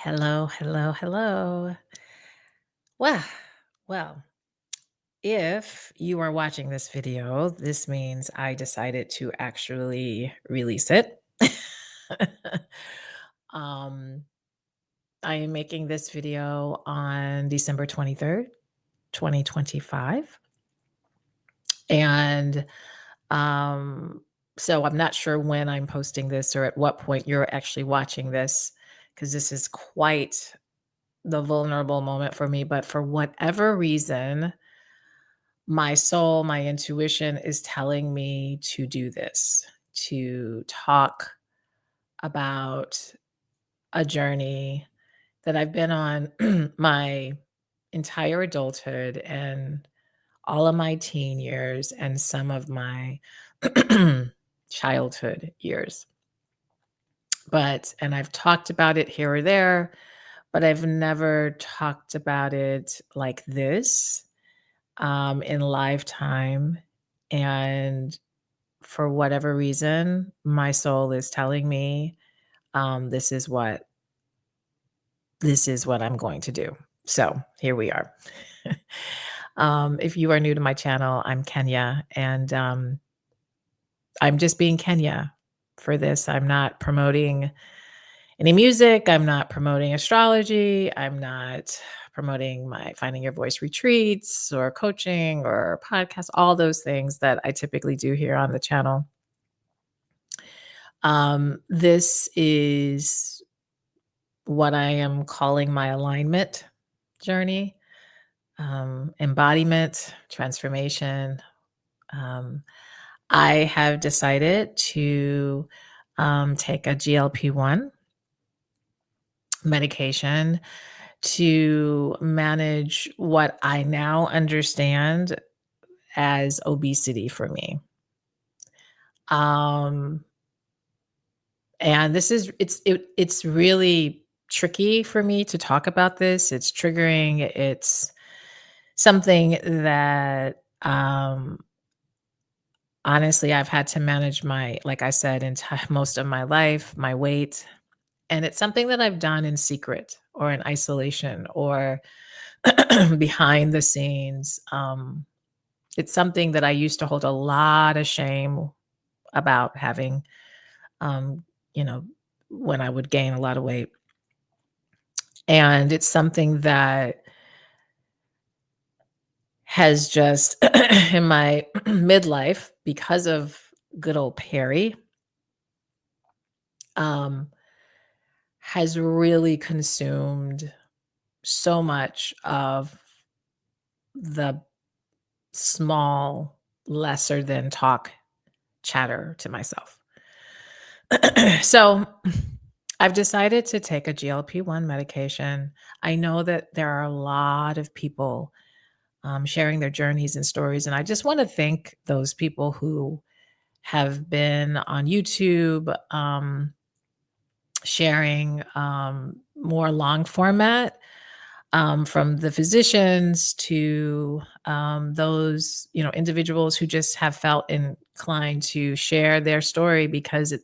Hello, hello, hello. Well, well, if you are watching this video, this means I decided to actually release it. um, I am making this video on December 23rd, 2025. And um, so I'm not sure when I'm posting this or at what point you're actually watching this, because this is quite the vulnerable moment for me. But for whatever reason, my soul, my intuition is telling me to do this, to talk about a journey that I've been on my entire adulthood and all of my teen years and some of my childhood years. And I've talked about it here or there, but I've never talked about it like this in lifetime. And for whatever reason, my soul is telling me this is what I'm going to do. So here we are. If you are new to my channel, I'm Kenya, and I'm just being Kenya for this. I'm not promoting any music. I'm not promoting astrology. I'm not promoting my Finding Your Voice retreats or coaching or podcasts, all those things that I typically do here on the channel. This is what I am calling my alignment journey, embodiment, transformation. Um, I have decided to take a GLP-1 medication to manage what I now understand as obesity for me. Um, and this is it's really tricky for me to talk about this. It's triggering. It's something that honestly I've had to manage my, like I said, most of my life, my weight, and it's something that I've done in secret or in isolation or behind the scenes. It's something that I used to hold a lot of shame about having, um, you know, when I would gain a lot of weight. And it's something that has just, in my midlife, because of good old Perry, um, has really consumed so much of the small, lesser than talk chatter to myself. So I've decided to take a GLP-1 medication. I know that there are a lot of people sharing their journeys and stories, and I just want to thank those people who have been on YouTube sharing more long format, from the physicians to those individuals who just have felt inclined to share their story because it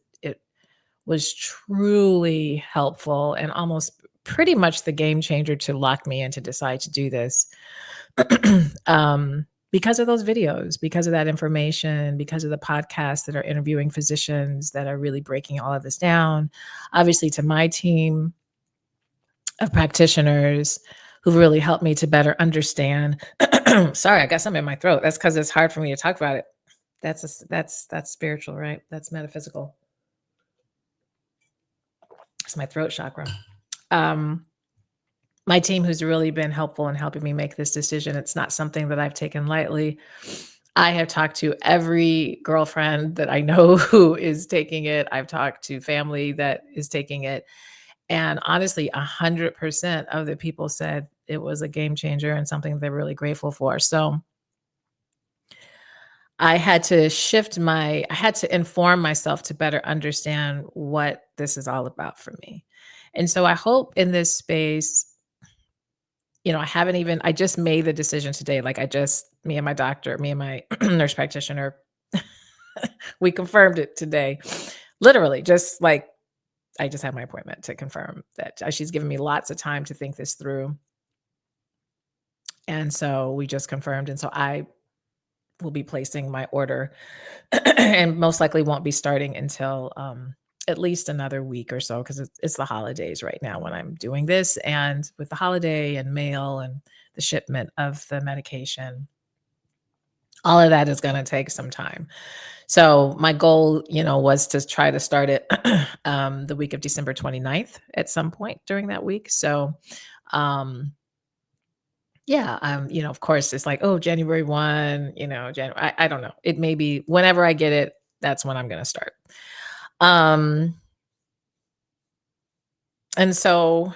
was truly helpful and almost pretty much the game changer to lock me in to decide to do this. Because of those videos, because of that information, because of the podcasts that are interviewing physicians that are really breaking all of this down. Obviously, to my team of practitioners who've really helped me to better understand. Sorry, I got something in my throat. That's because it's hard for me to talk about it. That's spiritual, right? That's metaphysical. It's my throat chakra. Um, my team who's really been helpful in helping me make this decision. It's not something that I've taken lightly. I have talked to every girlfriend that I know who is taking it. I've talked to family that is taking it. And honestly, 100% of the people said it was a game changer and something they're really grateful for. So I had to inform myself to better understand what this is all about for me. And so I hope in this space, I just made the decision today. Me and my doctor, me and my nurse practitioner, we confirmed it today. Literally, just like I just had my appointment to confirm that she's given me lots of time to think this through. And so we just confirmed. And so I will be placing my order and most likely won't be starting until at least another week or so because it's the holidays right now when I'm doing this. And with the holiday and mail and the shipment of the medication, all of that is going to take some time. So my goal, was to try to start it the week of December 29th at some point during that week. So, um, yeah, of course, it's like, oh, January 1, I don't know. It may be whenever I get it, that's when I'm going to start. Um, and so,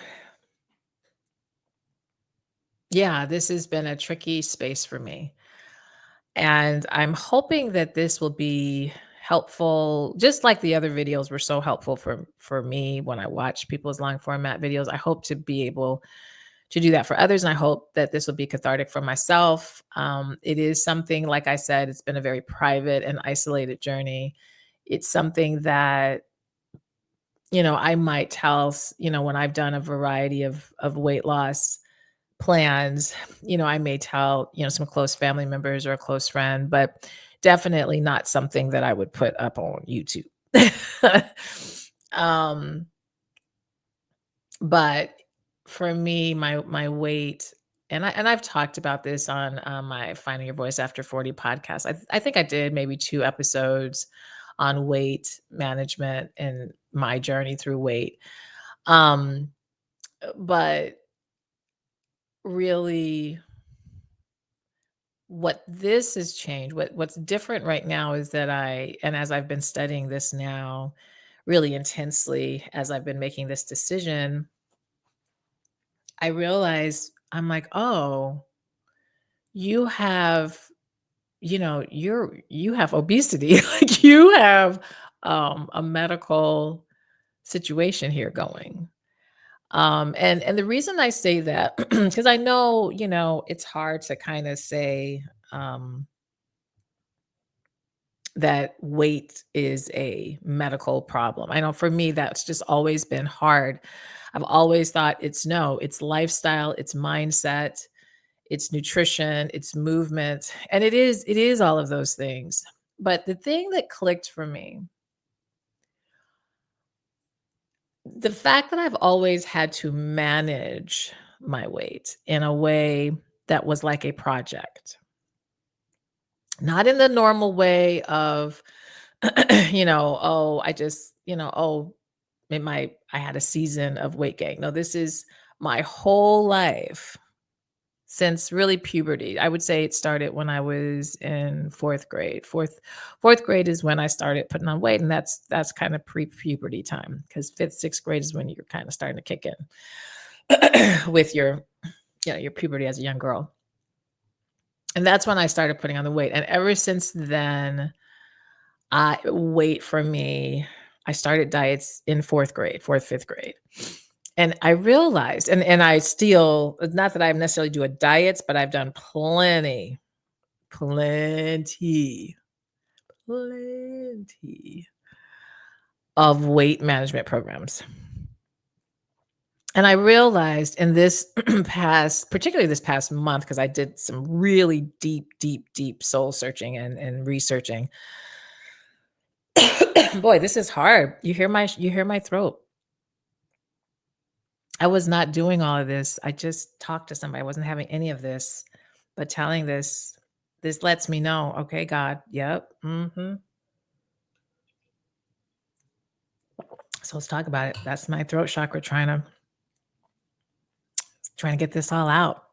yeah, this has been a tricky space for me. And I'm hoping that this will be helpful, just like the other videos were so helpful for me when I watch people's long format videos. I hope to be able to do that for others, and I hope that this will be cathartic for myself. It is something, like I said, it's been a very private and isolated journey. It's something that I might tell, when I've done a variety of weight loss plans, I may tell, some close family members or a close friend, but definitely not something that I would put up on YouTube. um, but for me, my weight, and I've talked about this on my Finding Your Voice After 40 podcast. I think I did maybe 2 episodes on weight management and my journey through weight. Um, but really what this has changed, what's different right now is that and as I've been studying this now really intensely, as I've been making this decision, I realize I'm like, oh, you have, you have obesity. Like you have a medical situation here going. And the reason I say that, because I know, it's hard to kind of say, um, that weight is a medical problem. I know for me, that's just always been hard. I've always thought it's lifestyle, it's mindset, it's nutrition, it's movement. And it is all of those things. But the thing that clicked for me, the fact that I've always had to manage my weight in a way that was like a project, not in the normal way of, oh, I just, oh, I had a season of weight gain. No, this is my whole life since really puberty. I would say it started when I was in fourth grade. Fourth grade is when I started putting on weight, and that's kind of pre-puberty time because fifth, sixth grade is when you're kind of starting to kick in with your puberty as a young girl. And that's when I started putting on the weight. And ever since then, weight for me, I started diets in fourth grade, fourth, fifth grade. And I realized, and I still, not that I necessarily do a diets, but I've done plenty, plenty, plenty of weight management programs. And I realized in this particularly this past month, because I did some really deep, deep, deep soul searching and researching. Boy, this is hard. You hear my throat. I was not doing all of this. I just talked to somebody. I wasn't having any of this, but telling this lets me know, okay, God, yep. So let's talk about it. That's my throat chakra trying to get this all out.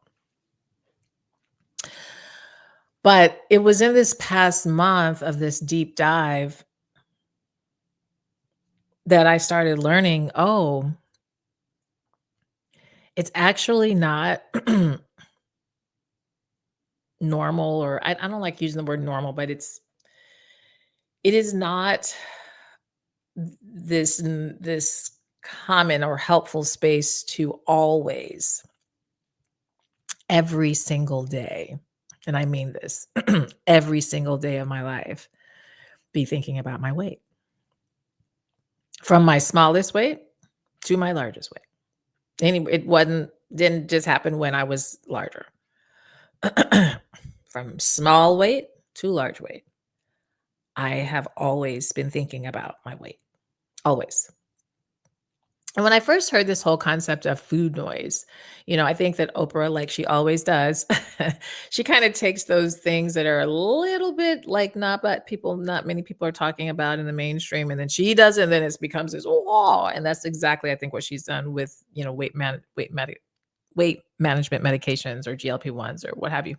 But it was in this past month of this deep dive that I started learning, oh, it's actually not normal, or I don't like using the word normal, but it is not this common or helpful space to always, every single day, and I mean this, every single day of my life, be thinking about my weight. from my smallest weight to my largest weight. It wasn't didn't just happen when I was larger. From small weight to large weight. I have always been thinking about my weight, always. And when I first heard this whole concept of food noise, I think that Oprah, like she always does, she kind of takes those things that are a little bit like not many people are talking about in the mainstream, and then she does it, and then it becomes this oh, and that's exactly I think what she's done with weight management medications or GLP-1s or what have you.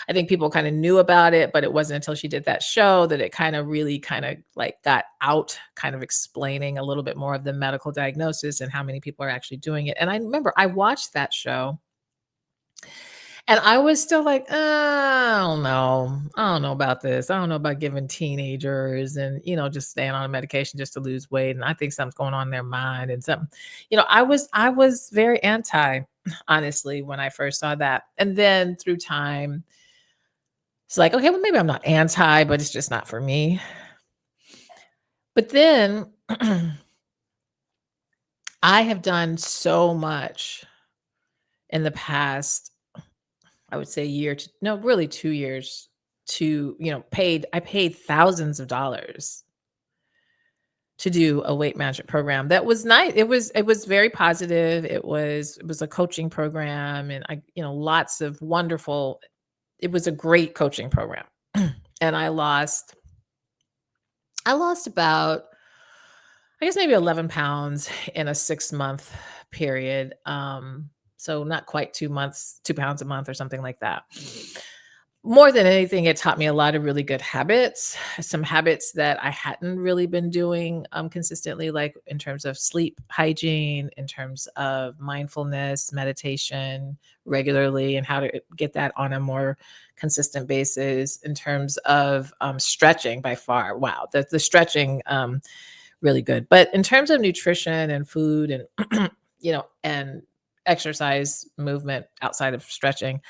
I think people kind of knew about it, but it wasn't until she did that show that it kind of really kind of like got out, kind of explaining a little bit more of the medical diagnosis and how many people are actually doing it. And I remember I watched that show and I was still like, I don't know. I don't know about this. I don't know about giving teenagers and, just staying on a medication just to lose weight. And I think something's going on in their mind and something, I was very anti, honestly, when I first saw that. And then through time, it's like, okay, well, maybe I'm not anti, but it's just not for me. But then I have done so much in the past, I would say year to no, really 2 years to, I paid thousands of dollars to do a weight management program that was nice. It was very positive. It was a coaching program and lots of wonderful, it was a great coaching program. And I lost about, I guess maybe 11 pounds in a 6-month period. So not quite 2 months, 2 pounds a month or something like that. More than anything, it taught me a lot of really good habits, some habits that I hadn't really been doing consistently, like in terms of sleep hygiene, in terms of mindfulness, meditation regularly, and how to get that on a more consistent basis, in terms of stretching by far. Wow, the stretching really good. But in terms of nutrition and food and and exercise movement outside of stretching,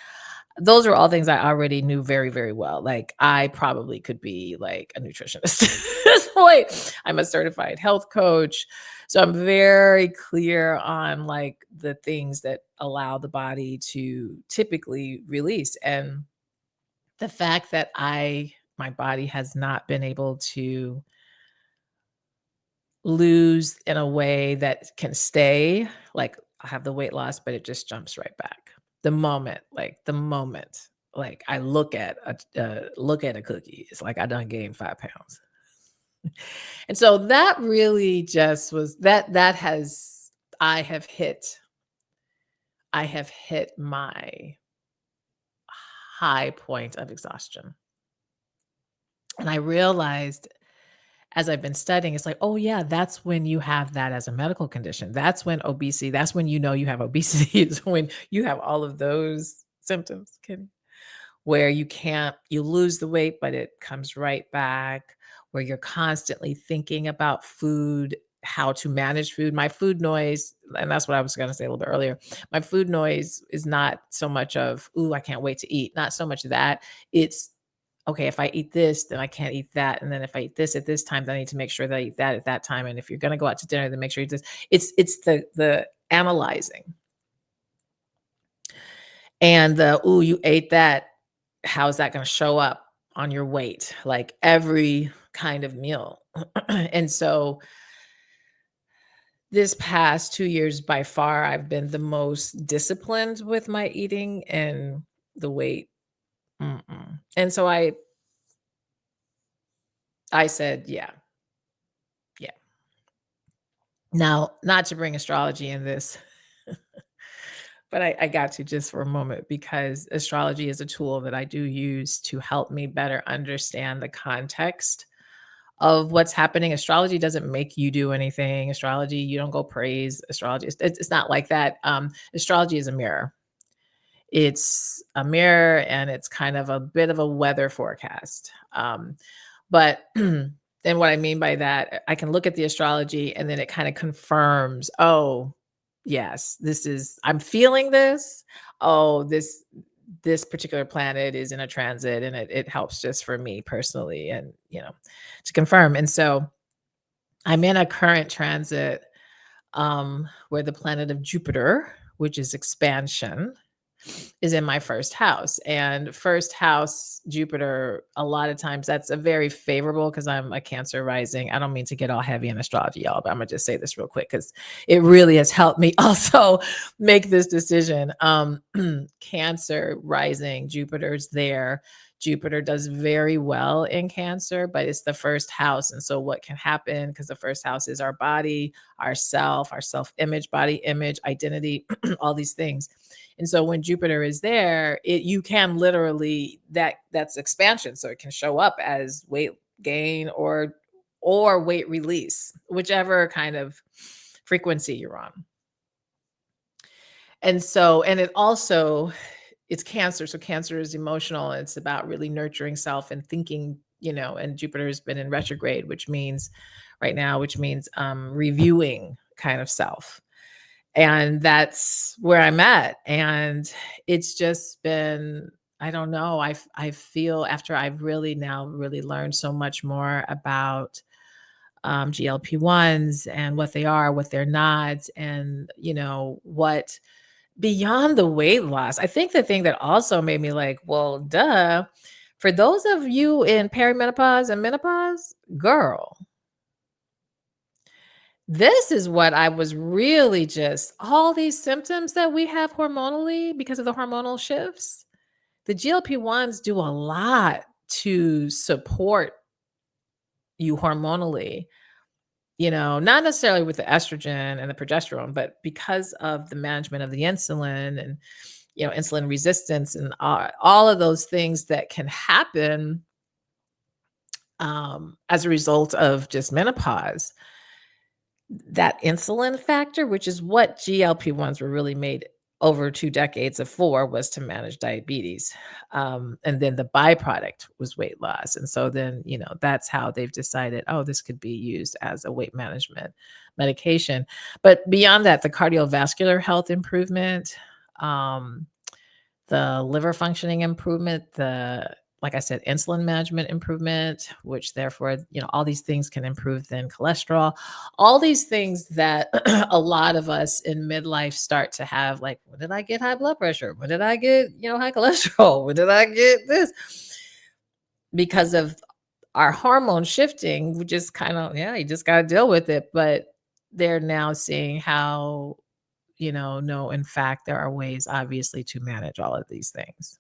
those are all things I already knew very, very well. Like I probably could be like a nutritionist at this point. I'm a certified health coach. So I'm very clear on like the things that allow the body to typically release. And the fact that my body has not been able to lose in a way that can stay, like, I have the weight loss, but it just jumps right back. The moment, I look at a cookie, it's like I done gained 5 pounds. And so that really just was that has I have hit my high point of exhaustion. And I realized as I've been studying, it's like, oh yeah, that's when you have that as a medical condition. That's when you know you have obesity is when you have all of those symptoms, where you lose the weight, but it comes right back, where you're constantly thinking about food, how to manage food. My food noise, and that's what I was going to say a little bit earlier. My food noise is not so much of, ooh, I can't wait to eat. Not so much that. It's okay, if I eat this, then I can't eat that. And then if I eat this at this time, then I need to make sure that I eat that at that time. And if you're gonna go out to dinner, then make sure you eat this. It's the analyzing and the, "Ooh, you ate that. How is that gonna show up on your weight?" Like every kind of meal. And so this past 2 years, by far, I've been the most disciplined with my eating and the weight. Mm-mm. And so I said, "Yeah, yeah." Now, not to bring astrology in this, but I got to just for a moment because astrology is a tool that I do use to help me better understand the context of what's happening. Astrology doesn't make you do anything. Astrology, you don't go praise astrology. It's not like that. Astrology is a mirror. It's a mirror and it's kind of a bit of a weather forecast. But and what I mean by that, I can look at the astrology and then it kind of confirms, oh, yes, I'm feeling this. Oh, this particular planet is in a transit and it helps just for me personally and to confirm. And so I'm in a current transit where the planet of Jupiter, which is expansion, is in my first house. And first house Jupiter, a lot of times that's a very favorable because I'm a Cancer rising. I don't mean to get all heavy in astrology, y'all, but I'm gonna just say this real quick because it really has helped me also make this decision. Cancer rising, Jupiter's there. Jupiter does very well in Cancer, but it's the first house. And so, what can happen? Because the first house is our body, our self image, body image, identity, all these things. And so when Jupiter is there, you can literally that's expansion. So it can show up as weight gain or weight release, whichever kind of frequency you're on. And so, and it also it's Cancer. So Cancer is emotional. It's about really nurturing self and thinking, and Jupiter has been in retrograde, which means right now, which means reviewing kind of self. And that's where I'm at. And it's just been, I don't know, I feel after I've really now really learned so much more about GLP-1s and what they are, what they're not, and what beyond the weight loss. I think the thing that also made me like, well, duh, for those of you in perimenopause and menopause, girl, this is what I was really just all these symptoms that we have hormonally because of the hormonal shifts. The GLP-1s do a lot to support you hormonally, not necessarily with the estrogen and the progesterone, but because of the management of the insulin and, insulin resistance and all of those things that can happen as a result of just menopause. That insulin factor, which is what GLP-1s were really made over 2 decades of for, was to manage diabetes. And then the byproduct was weight loss. And so then, that's how they've decided, oh, this could be used as a weight management medication. But beyond that, the cardiovascular health improvement, um, the liver functioning improvement, like I said, insulin management improvement, which therefore, all these things can improve then cholesterol, all these things that a lot of us in midlife start to have, like, when did I get high blood pressure? When did I get, high cholesterol? When did I get this? Because of our hormone shifting, we just kind of, yeah, you just got to deal with it. But they're now seeing how, no, in fact, there are ways, obviously, to manage all of these things.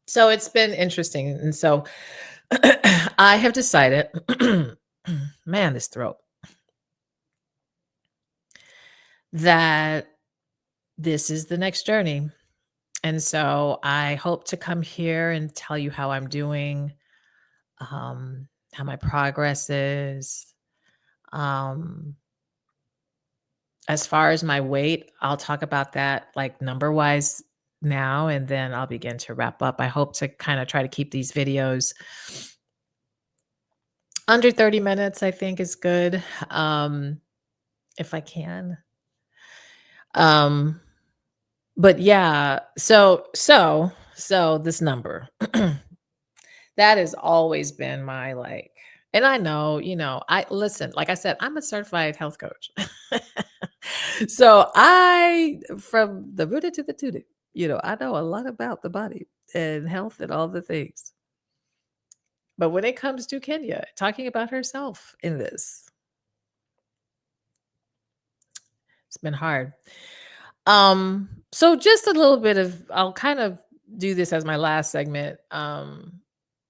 So it's been interesting. And so I have decided, man, this throat, that this is the next journey. And so I hope to come here and tell you how I'm doing, how my progress is. Um, as far as my weight, I'll talk about that like number wise now, and then I'll begin to wrap up. I hope to kind of try to keep these videos under 30 minutes, I think is good. If I can. Um, but yeah, so this number that has always been my like, and I know, I listen, like I said, I'm a certified health coach. So from the rooted to the tooted, I know a lot about the body and health and all the things. But when it comes to Kenya talking about herself in this, it's been hard. So just a little bit of I'll kind of do this as my last segment.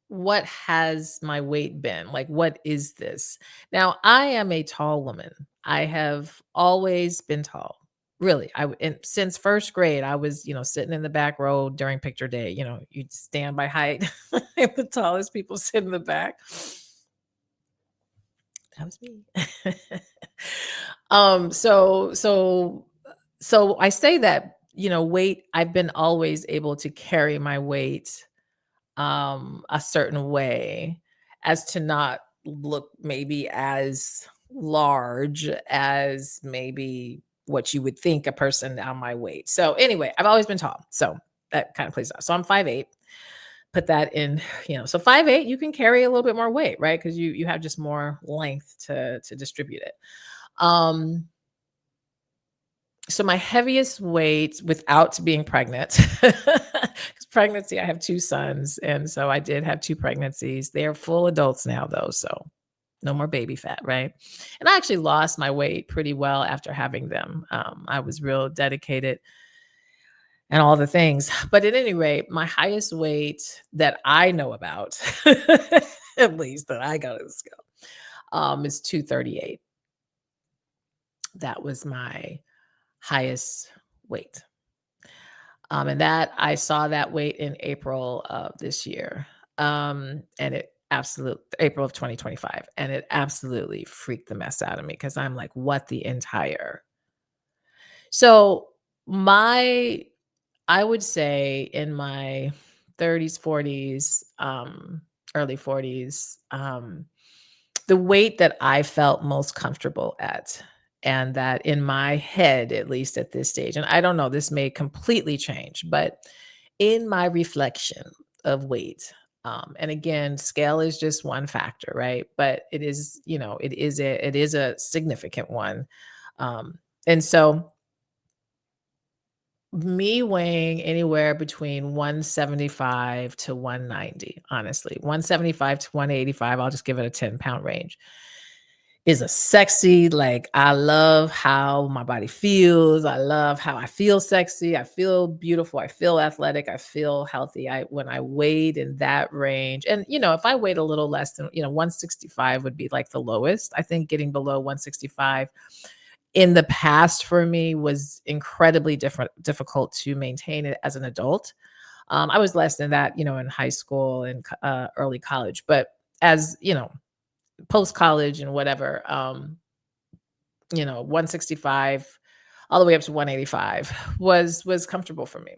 What has my weight been? Like, what is this? Now, I am a tall woman. I have always been tall. Really, and since first grade, I was, sitting in the back row during picture day. You stand by height, and the tallest people sit in the back. That was me. So I say that, weight, I've been always able to carry my weight a certain way as to not look maybe as large as maybe what you would think a person down my weight. So anyway, I've always been tall. So that kind of plays out. So I'm 5'8". Put that in, so 5'8", you can carry a little bit more weight, right? Because you have just more length to distribute it. Um, so my heaviest weight without being pregnant, 'cause pregnancy, I have 2 sons, and so I did have 2 pregnancies. They're full adults now though, so no more baby fat, right? And I actually lost my weight pretty well after having them. I was real dedicated and all the things. But at any rate, my highest weight that I know about, at least that I got to the scale, is 238. That was my highest weight. And that I saw that weight in April of this year. And it absolute April of 2025. And it absolutely freaked the mess out of me because I'm like, what the entire. So my I would say in my 30s, 40s, early 40s, the weight that I felt most comfortable at, and that in my head, at least at this stage, and I don't know, this may completely change, but in my reflection of weight, and again, scale is just one factor, right? But it is, it is a significant one. And so me weighing anywhere between 175 to 190, honestly. 175 to 185, I'll just give it a 10-pound range, is a sexy, like, I love how my body feels. I love how I feel sexy. I feel beautiful. I feel athletic. I feel healthy. When I weighed in that range, and if I weighed a little less than, 165 would be like the lowest. I think getting below 165 in the past for me was incredibly difficult to maintain it as an adult. I was less than that, in high school and early college, but as post college and whatever, 165 all the way up to 185 was comfortable for me.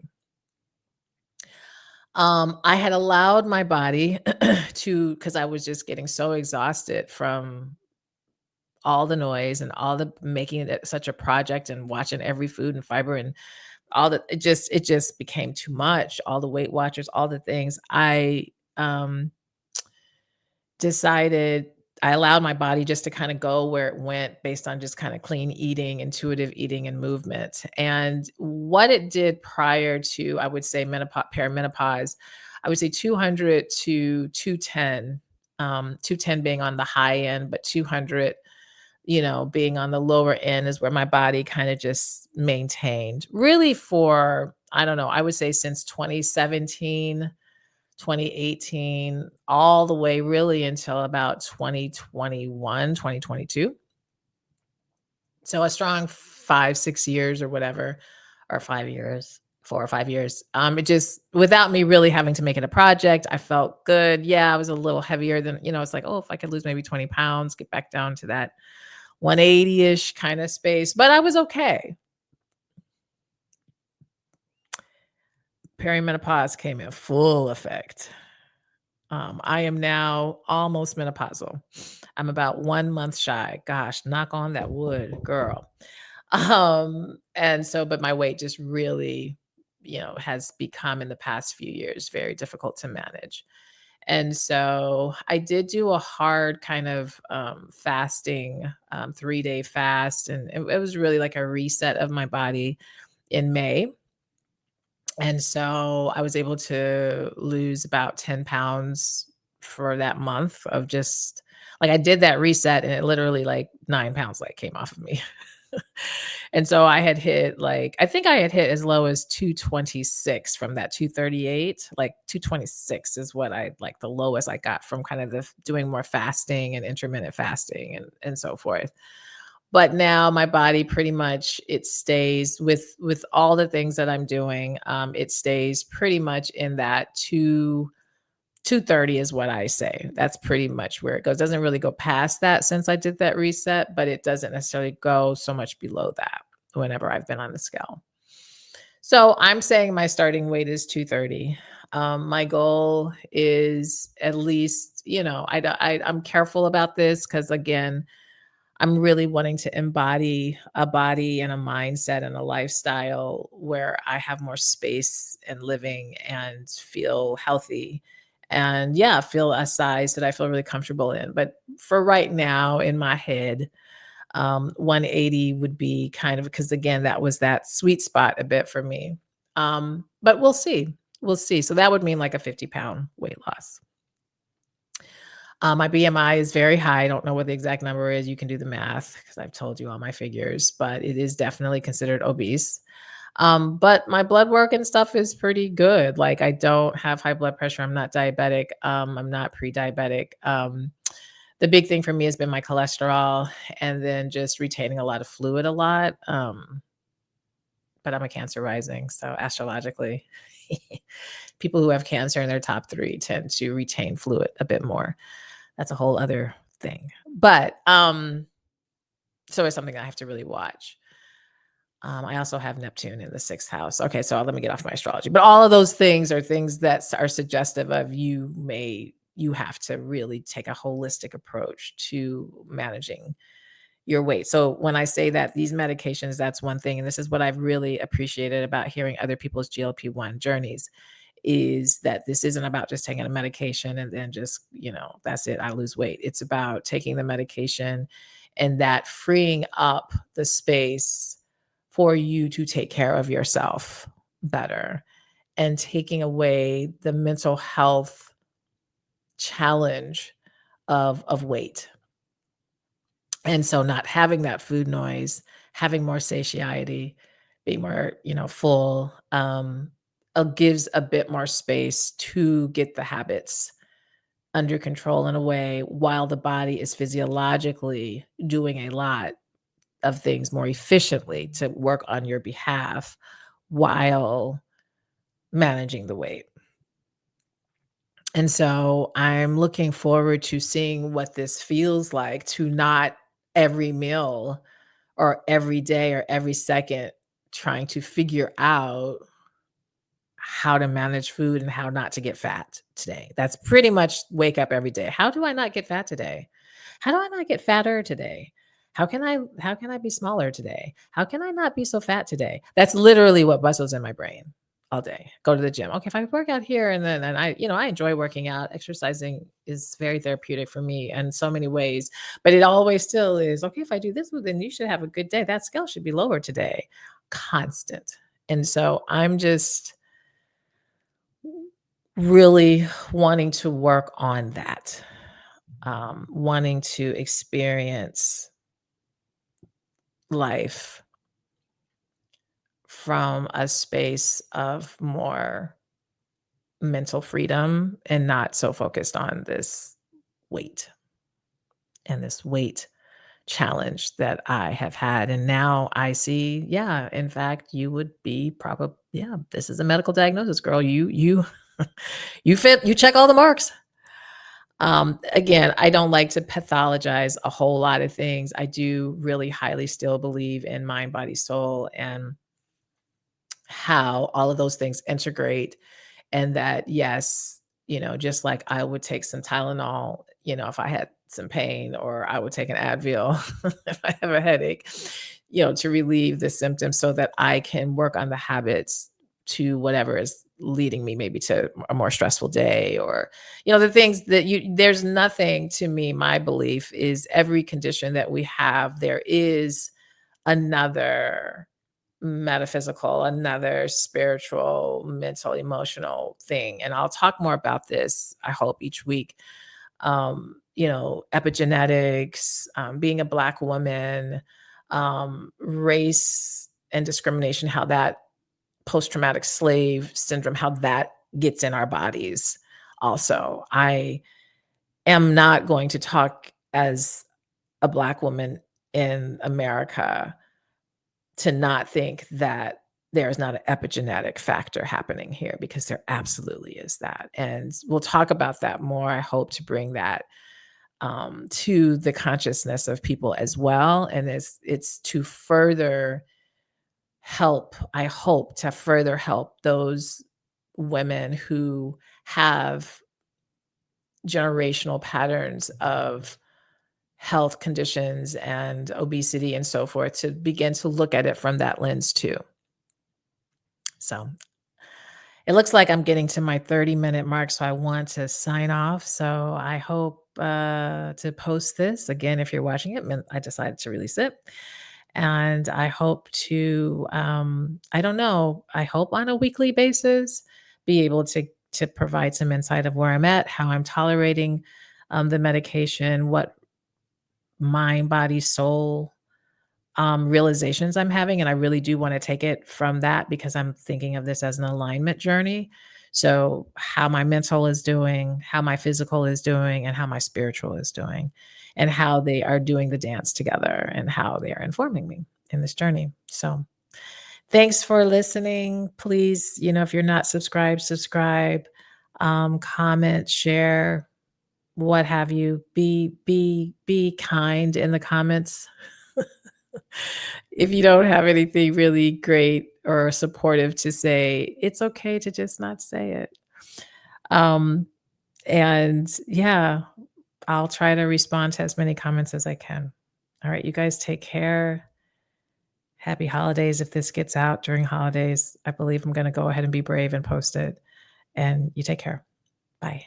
I had allowed my body to, because I was just getting so exhausted from all the noise and all the making it such a project and watching every food and fiber and all the it just became too much. All the Weight Watchers, all the things. Um decided I allowed my body just to kind of go where it went based on just kind of clean eating, intuitive eating, and movement. And what it did prior to, I would say, perimenopause, I would say 200 to 210, 210 being on the high end, but 200, being on the lower end is where my body kind of just maintained really for, I don't know, I would say since 2017, 2018, all the way really until about 2021, 2022. So a strong 5, 6 years or whatever, or 5 years, 4 or 5 years. It just, without me really having to make it a project, I felt good. Yeah, I was a little heavier than, it's like, oh, if I could lose maybe 20 pounds, get back down to that 180-ish kind of space, but I was okay. Perimenopause came in full effect. I am now almost menopausal. I'm about 1 month shy. Gosh, knock on that wood, girl. And so, but my weight just really, has become in the past few years very difficult to manage. And so I did do a hard kind of fasting, 3-day fast. And it was really like a reset of my body in May. And so I was able to lose about 10 pounds for that month of just like I did that reset and it literally like 9 pounds like came off of me. And so I had hit like I think I had hit as low as 226 from that 238. Like 226 is what I like the lowest I got from kind of the doing more fasting and intermittent fasting and so forth. But now my body pretty much it stays with all the things that I'm doing, it stays pretty much in that 230 is what I say. That's pretty much where it goes. Doesn't really go past that since I did that reset, but it doesn't necessarily go so much below that whenever I've been on the scale. So I'm saying my starting weight is 230. My goal is at least, I'm careful about this because again, I'm really wanting to embody a body and a mindset and a lifestyle where I have more space and living and feel healthy and yeah, feel a size that I feel really comfortable in. But for right now in my head, 180 would be kind of because again, that was that sweet spot a bit for me. But we'll see. We'll see. So that would mean like a 50-pound weight loss. My BMI is very high. I don't know what the exact number is. You can do the math because I've told you all my figures, but it is definitely considered obese. But my blood work and stuff is pretty good. Like I don't have high blood pressure. I'm not diabetic. I'm not pre-diabetic. The big thing for me has been my cholesterol and then just retaining a lot of fluid a lot. But I'm a cancer rising, so astrologically, people who have cancer in their top three tend to retain fluid a bit more. That's a whole other thing. But so it's something I have to really watch. I also have Neptune in the sixth house. Okay, so let me get off my astrology. But all of those things are things that are suggestive of you have to really take a holistic approach to managing your weight. So when I say that these medications, that's one thing. And this is what I've really appreciated about hearing other people's GLP-1 journeys is that this isn't about just taking a medication and then just, that's it, I lose weight. It's about taking the medication and that freeing up the space for you to take care of yourself better and taking away the mental health challenge of weight. And so not having that food noise, having more satiety, being more, full, gives a bit more space to get the habits under control in a way while the body is physiologically doing a lot of things more efficiently to work on your behalf while managing the weight. And so I'm looking forward to seeing what this feels like to not every meal or every day or every second trying to figure out how to manage food and how not to get fat today. That's pretty much wake up every day. How do I not get fat today? How do I not get fatter today? How can I be smaller today? How can I not be so fat today? That's literally what bustles in my brain all day. Go to the gym. Okay, if I work out here and I enjoy working out. Exercising is very therapeutic for me in so many ways. But it always still is, okay, if I do this, well, then you should have a good day. That scale should be lower today. Constant. And so I'm just really wanting to work on that, wanting to experience life from a space of more mental freedom and not so focused on this weight and this weight challenge that I have had. And now I see, yeah, in fact, you would be probably, yeah, this is a medical diagnosis, girl. You you fit, you check all the marks. Again, I don't like to pathologize a whole lot of things. I do really highly still believe in mind, body, soul, and how all of those things integrate. And that, yes, just like I would take some Tylenol, if I had some pain, or I would take an Advil if I have a headache, to relieve the symptoms so that I can work on the habits to whatever is leading me maybe to a more stressful day or, the things that there's nothing to me. My belief is every condition that we have, there is another metaphysical, another spiritual, mental, emotional thing. And I'll talk more about this, I hope, each week. Epigenetics, being a Black woman, race and discrimination, how that post traumatic slave syndrome, how that gets in our bodies. Also, I am not going to talk as a Black woman in America to not think that there is not an epigenetic factor happening here, because there absolutely is that. And we'll talk about that more. I hope to bring that to the consciousness of people as well. And it's to further help, I hope to further help those women who have generational patterns of health conditions and obesity and so forth, to begin to look at it from that lens too. So it looks like I'm getting to my 30-minute mark, so I want to sign off. So I hope to post this again if you're watching it. I decided to release it, and I hope to, I don't know, I hope on a weekly basis be able to provide some insight of where I'm at, how I'm tolerating the medication, what mind, body, soul realizations I'm having. And I really do want to take it from that because I'm thinking of this as an alignment journey. So, how my mental is doing, how my physical is doing, and how my spiritual is doing, and how they are doing the dance together and how they are informing me in this journey. So, thanks for listening. Please, if you're not subscribed, subscribe, comment, share, what have you. Be kind in the comments. If you don't have anything really great or supportive to say, it's okay to just not say it. Um, and yeah, I'll try to respond to as many comments as I can. All right, you guys take care. Happy holidays. If this gets out during holidays, I believe I'm going to go ahead and be brave and post it. And you take care. Bye.